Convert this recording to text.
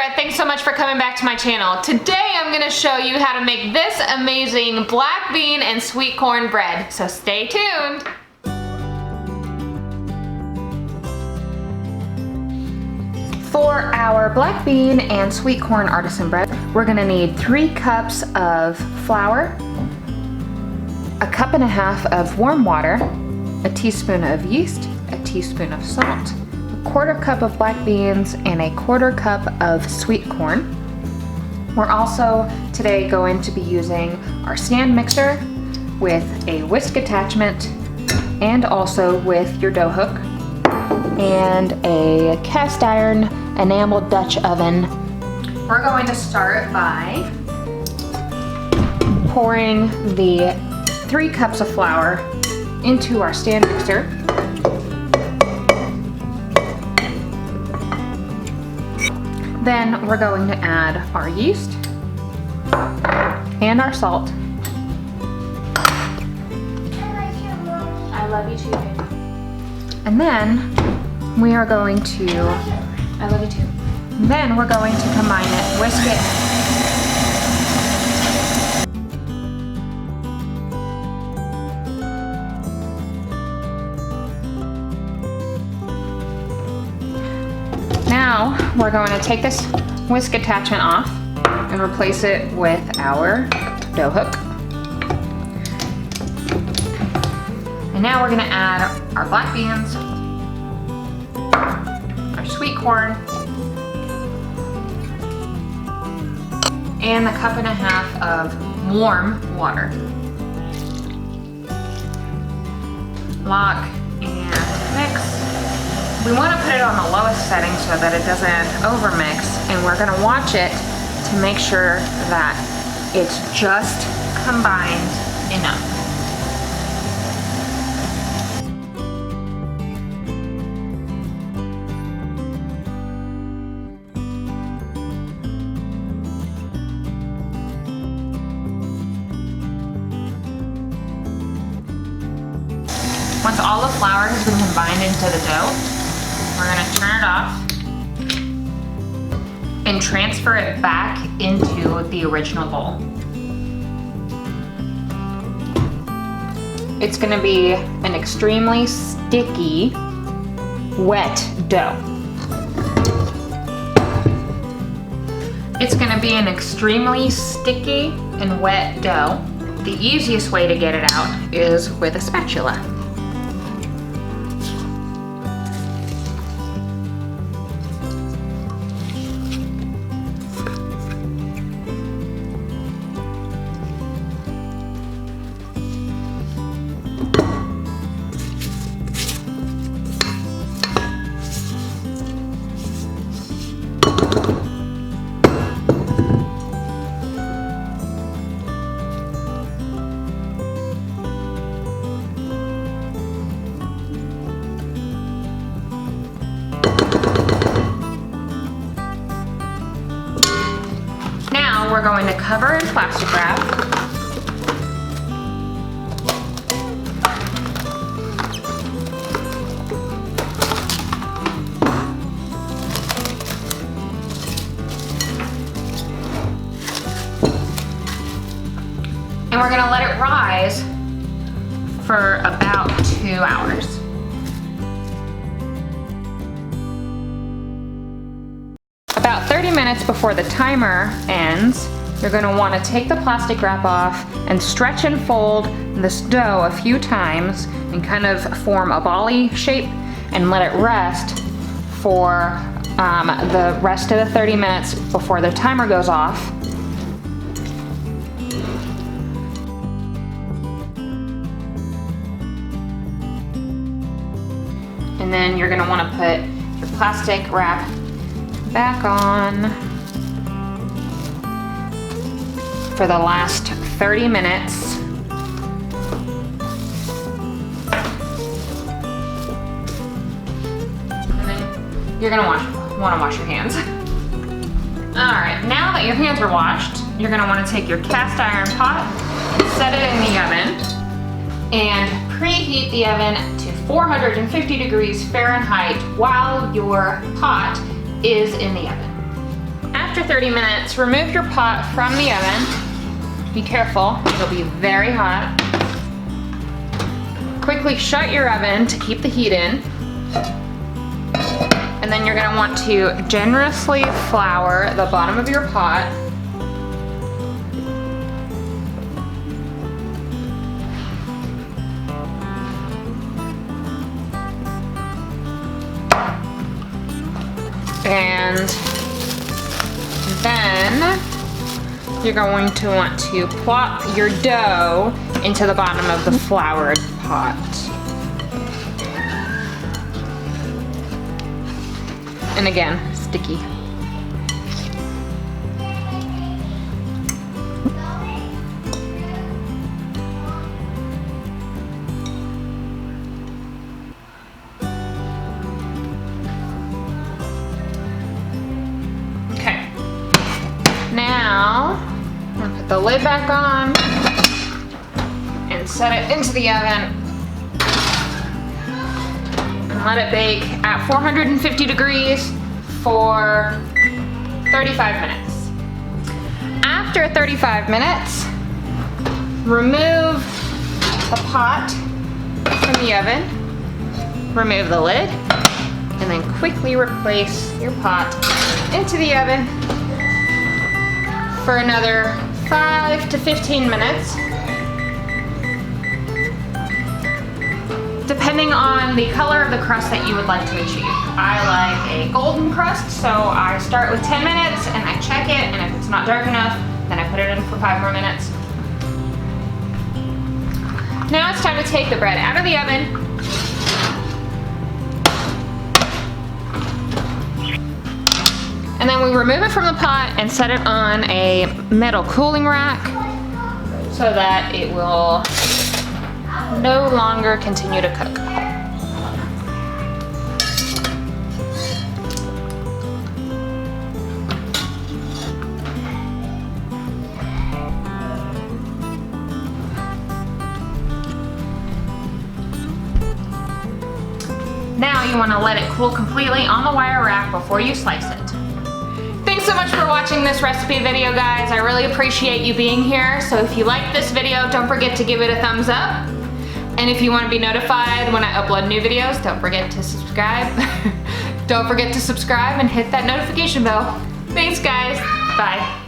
Sarah, thanks so much for coming back to my channel. Today I'm going to show you how to make this amazing black bean and sweet corn bread, so stay tuned. For our black bean and sweet corn artisan bread, we're going to need 3 cups of flour, 1.5 cups of warm water, a teaspoon of yeast, a teaspoon of salt, 1/4 cup of black beans, and 1/4 cup of sweet corn. We're also today going to be using our stand mixer with a whisk attachment and also with your dough hook, and a cast iron enameled Dutch oven. We're going to start by pouring the 3 cups of flour into our stand mixer. Then we're going to add our yeast and our salt. I love you too, baby. And then we are going to, I love you too. And then we're going to combine it, whisk it. Now we're going to take this whisk attachment off and replace it with our dough hook. And now we're going to add our black beans, our sweet corn, and 1.5 cups of warm water. Lock and mix. We want to put it on the lowest setting so that it doesn't overmix, and we're going to watch it to make sure that it's just combined enough. Once all the flour has been combined into the dough, we're going to turn it off and transfer it back into the original bowl. It's going to be an extremely sticky, wet dough. It's going to be an extremely sticky and wet dough. The easiest way to get it out is with a spatula. We're going to cover in plastic wrap. And we're going to let it rise for about 2 hours. About 30 minutes before the timer ends, you're going to want to take the plastic wrap off and stretch and fold this dough a few times and kind of form a volley shape and let it rest for the rest of the 30 minutes before the timer goes off. And then you're going to want to put your plastic wrap back on for the last 30 minutes. And then you're gonna want to wash your hands. All right, now that your hands are washed, you're gonna want to take your cast iron pot and set it in the oven and preheat the oven to 450 degrees Fahrenheit while your pot is in the oven. 30 minutes, remove your pot from the oven. Be careful, it'll be very hot. Quickly shut your oven to keep the heat in. And then you're gonna want to generously flour the bottom of your pot. And then you're going to want to plop your dough into the bottom of the floured pot. And again, sticky. Okay. Now, I'm gonna put the lid back on and set it into the oven. Let it bake at 450 degrees for 35 minutes. After 35 minutes, remove the pot from the oven, remove the lid, and then quickly replace your pot into the oven for another 5 to 15 minutes. Depending on the color of the crust that you would like to achieve. I like a golden crust, so I start with 10 minutes and I check it, and if it's not dark enough, then I put it in for 5 more minutes. Now it's time to take the bread out of the oven. And then we remove it from the pot and set it on a metal cooling rack so that it will no longer continue to cook. Now you want to let it cool completely on the wire rack before you slice it. Thanks so much for watching this recipe video, guys. I really appreciate you being here. So if you liked this video, don't forget to give it a thumbs up. And if you want to be notified when I upload new videos, don't forget to subscribe. Don't forget to subscribe and hit that notification bell. Thanks, guys. Bye.